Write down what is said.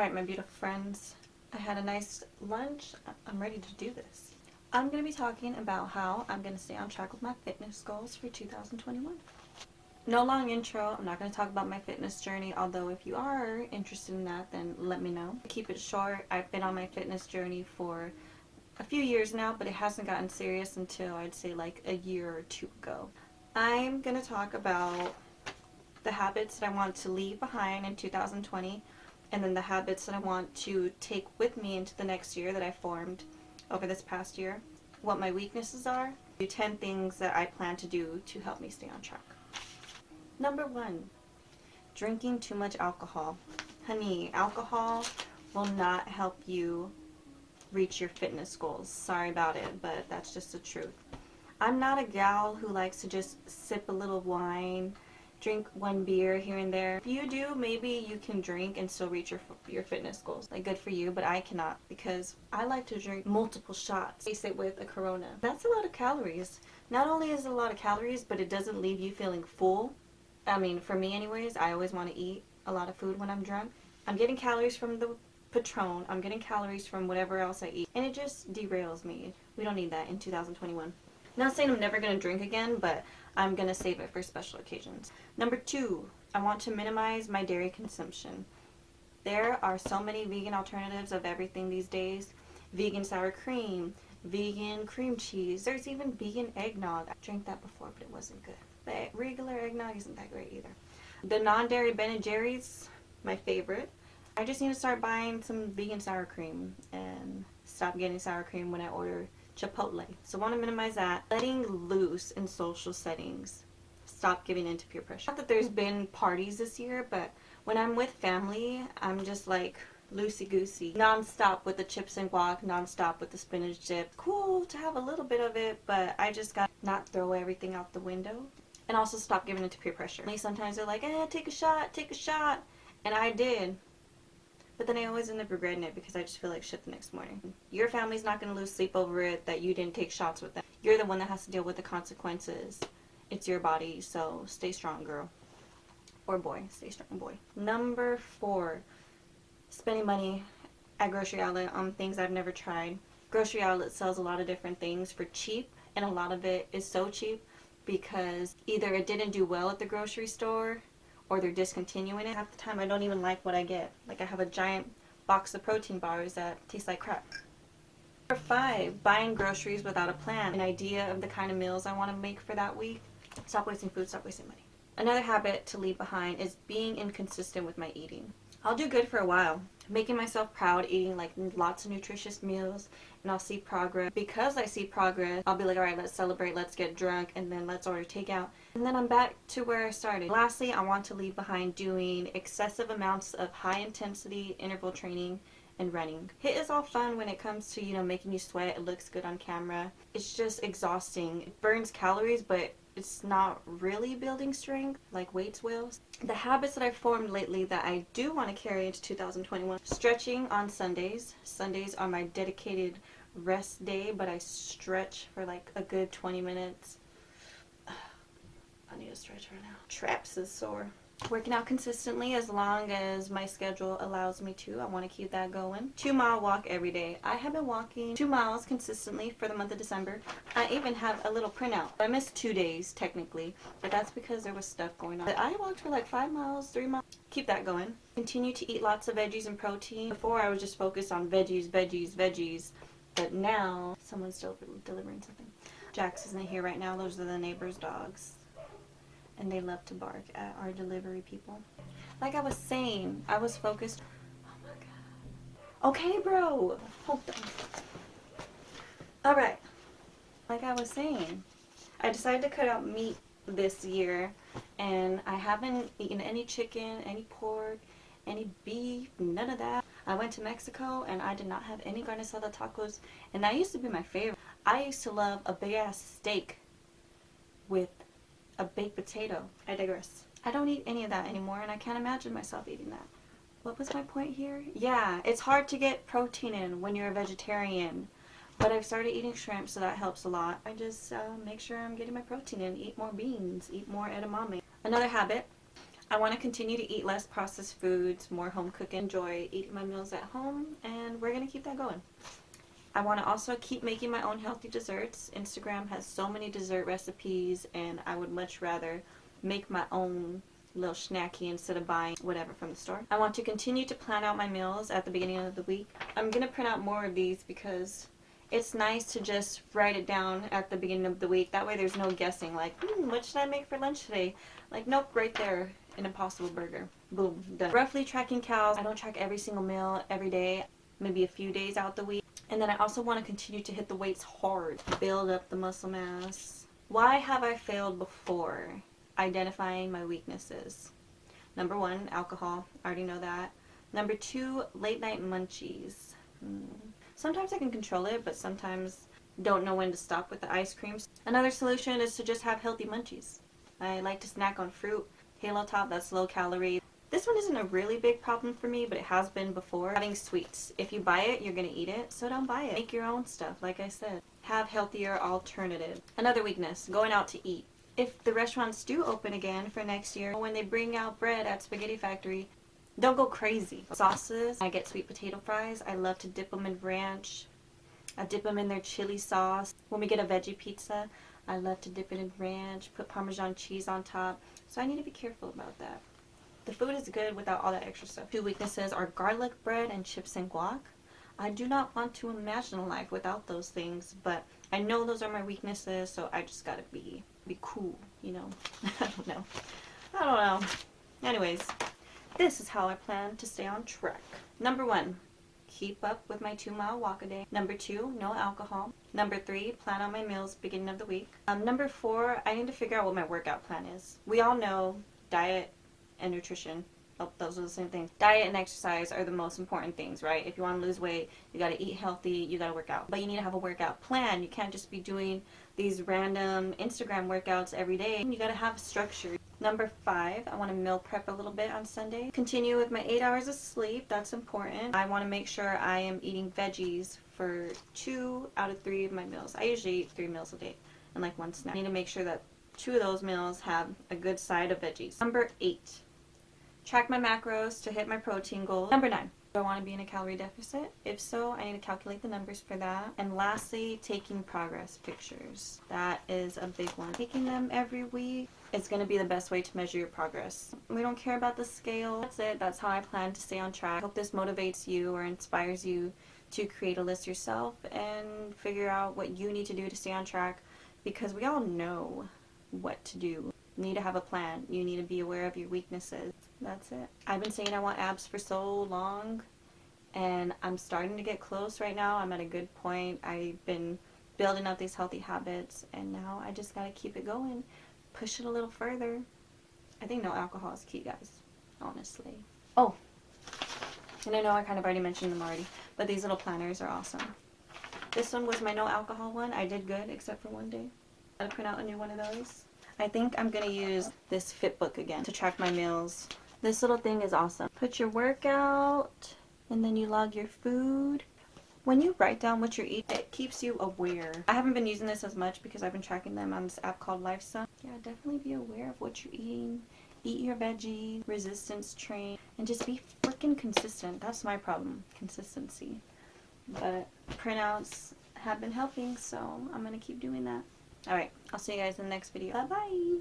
Alright, my beautiful friends, I had a nice lunch. I'm ready to do this. I'm going to be talking about how I'm going to stay on track with my fitness goals for 2021. No long intro. I'm not going to talk about my fitness journey, although if you are interested in that, then let me know. Keep it short. I've been on my fitness journey for a few years now, but it hasn't gotten serious until I'd say like a year or two ago. I'm going to talk about the habits that I want to leave behind in 2020, and then the habits that I want to take with me into the next year that I formed over this past year, what my weaknesses are, 10 things that I plan to do to help me stay on track. Number 1, drinking too much alcohol. Honey, alcohol will not help you reach your fitness goals. Sorry about it, but that's just the truth. I'm not a gal who likes to just sip a little wine, drink one beer here and there. If you do, maybe you can drink and still reach your fitness goals. Like, good for you, but I cannot, because I like to drink multiple shots. Face it with a Corona. That's a lot of calories. Not only is it a lot of calories, but it doesn't leave you feeling full. I mean, for me anyways, I always want to eat a lot of food when I'm drunk. I'm getting calories from the Patron. I'm getting calories from whatever else I eat. And it just derails me. We don't need that in 2021. Not saying I'm never going to drink again, but I'm going to save it for special occasions. Number 2, I want to minimize my dairy consumption. There are so many vegan alternatives of everything these days. Vegan sour cream, vegan cream cheese. There's even vegan eggnog. I drank that before, but it wasn't good. But regular eggnog isn't that great either. The non-dairy Ben & Jerry's, my favorite. I just need to start buying some vegan sour cream and stop getting sour cream when I order Chipotle. So I want to minimize that. Letting loose in social settings. Stop giving in to peer pressure. Not that there's been parties this year, but when I'm with family, I'm just like loosey-goosey. Non-stop with the chips and guac, non-stop with the spinach dip. Cool to have a little bit of it, but I just got to not throw everything out the window. And also stop giving in to peer pressure. Sometimes they're like, take a shot. And I did. But then I always end up regretting it because I just feel like shit the next morning. Your family's not going to lose sleep over it that you didn't take shots with them. You're the one that has to deal with the consequences. It's your body, so stay strong, girl. Or boy. Stay strong, boy. Number 4, spending money at grocery outlet on things I've never tried. Grocery outlet sells a lot of different things for cheap, and a lot of it is so cheap because either it didn't do well at the grocery store or they're discontinuing it. Half the time I don't even like what I get. Like, I have a giant box of protein bars that taste like crap. Number 5, buying groceries without a plan. An idea of the kind of meals I want to make for that week. Stop wasting food, stop wasting money. Another habit to leave behind is being inconsistent with my eating. I'll do good for a while, making myself proud, eating like lots of nutritious meals, and I'll see progress. Because I see progress, I'll be like, alright, let's celebrate, let's get drunk, and then let's order takeout. And then I'm back to where I started. Lastly, I want to leave behind doing excessive amounts of high intensity interval training and running. HIIT is all fun when it comes to, making you sweat. It looks good on camera. It's just exhausting. It burns calories, but it's not really building strength like weights will. The habits that I've formed lately that I do want to carry into 2021. Stretching on Sundays. Sundays are my dedicated rest day, but I stretch for like a good 20 minutes. I need to stretch right now. Traps is sore. Working out consistently as long as my schedule allows me to. I want to keep that going. 2-mile walk every day. I have been walking 2 miles consistently for the month of December. I even have a little printout. I missed 2 days technically, but that's because there was stuff going on. But I walked for like 5 miles, 3 miles. Keep that going. Continue to eat lots of veggies and protein. Before I was just focused on veggies, but now someone's still delivering something. Jax isn't here right now. Those are the neighbor's dogs. And they love to bark at our delivery people. Like I was saying, I was focused. Oh my god. Okay, bro. Hold on. Alright. Like I was saying, I decided to cut out meat this year. And I haven't eaten any chicken, any pork, any beef, none of that. I went to Mexico and I did not have any carne asada tacos. And that used to be my favorite. I used to love a big ass steak with a baked potato. I digress. I don't eat any of that anymore, and I can't imagine myself eating that. What was my point here? Yeah, it's hard to get protein in when you're a vegetarian, but I've started eating shrimp, so that helps a lot. I just make sure I'm getting my protein in, eat more beans, eat more edamame. Another habit, I want to continue to eat less processed foods, more home cooking, enjoy eating my meals at home, and we're going to keep that going. I want to also keep making my own healthy desserts. Instagram has so many dessert recipes, and I would much rather make my own little snacky instead of buying whatever from the store. I want to continue to plan out my meals at the beginning of the week. I'm going to print out more of these because it's nice to just write it down at the beginning of the week. That way there's no guessing like, what should I make for lunch today? Like, nope, right there, an Impossible Burger. Boom, done. Roughly tracking calories. I don't track every single meal every day, maybe a few days out the week. And then I also want to continue to hit the weights hard, build up the muscle mass. Why have I failed before? Identifying my weaknesses. Number 1, alcohol. I already know that. Number 2, late night munchies. Sometimes I can control it, but sometimes don't know when to stop with the ice creams. Another solution is to just have healthy munchies. I like to snack on fruit. Halo Top, that's low calorie. This one isn't a really big problem for me, but it has been before. Having sweets. If you buy it, you're going to eat it, so don't buy it. Make your own stuff, like I said. Have healthier alternatives. Another weakness, going out to eat. If the restaurants do open again for next year, when they bring out bread at Spaghetti Factory, don't go crazy. Sauces, I get sweet potato fries. I love to dip them in ranch. I dip them in their chili sauce. When we get a veggie pizza, I love to dip it in ranch, put Parmesan cheese on top. So I need to be careful about that. The food is good without all that extra stuff. 2 weaknesses are garlic bread and chips and guac. I do not want to imagine a life without those things, but I know those are my weaknesses, so I just gotta be cool, you know? I don't know. Anyways, this is how I plan to stay on track. Number 1, keep up with my 2-mile walk a day. Number 2, no alcohol. Number 3, plan out my meals beginning of the week. Number 4, I need to figure out what my workout plan is. We all know diet and nutrition. Oh, those are the same things. Diet and exercise are the most important things, right? If you want to lose weight, you got to eat healthy, you got to work out. But you need to have a workout plan. You can't just be doing these random Instagram workouts every day. You got to have structure. Number 5, I want to meal prep a little bit on Sunday. Continue with my 8 hours of sleep. That's important. I want to make sure I am eating veggies for 2 out of 3 of my meals. I usually eat 3 meals a day and like 1 snack. I need to make sure that 2 of those meals have a good side of veggies. Number 8, track my macros to hit my protein goal. Number 9, do I want to be in a calorie deficit? If so, I need to calculate the numbers for that. And lastly, taking progress pictures. That is a big one. Taking them every week is going to be the best way to measure your progress. We don't care about the scale. That's it. That's how I plan to stay on track. I hope this motivates you or inspires you to create a list yourself and figure out what you need to do to stay on track, because we all know what to do. You need to have a plan. You need to be aware of your weaknesses. That's it. I've been saying I want abs for so long, and I'm starting to get close right now. I'm at a good point. I've been building up these healthy habits, and now I just gotta keep it going. Push it a little further. I think no alcohol is key, guys. Honestly. Oh, and I know I kind of already mentioned them already, but these little planners are awesome. This one was my no alcohol one. I did good, except for one day. Gotta print out a new one of those. I think I'm gonna use this Fitbook again to track my meals. This little thing is awesome. Put your workout, and then you log your food. When you write down what you're eating, it keeps you aware. I haven't been using this as much because I've been tracking them on this app called Lifestyle. Yeah, definitely be aware of what you're eating. Eat your veggies, resistance train, and just be freaking consistent. That's my problem, consistency. But printouts have been helping, so I'm gonna keep doing that. Alright, I'll see you guys in the next video. Bye-bye!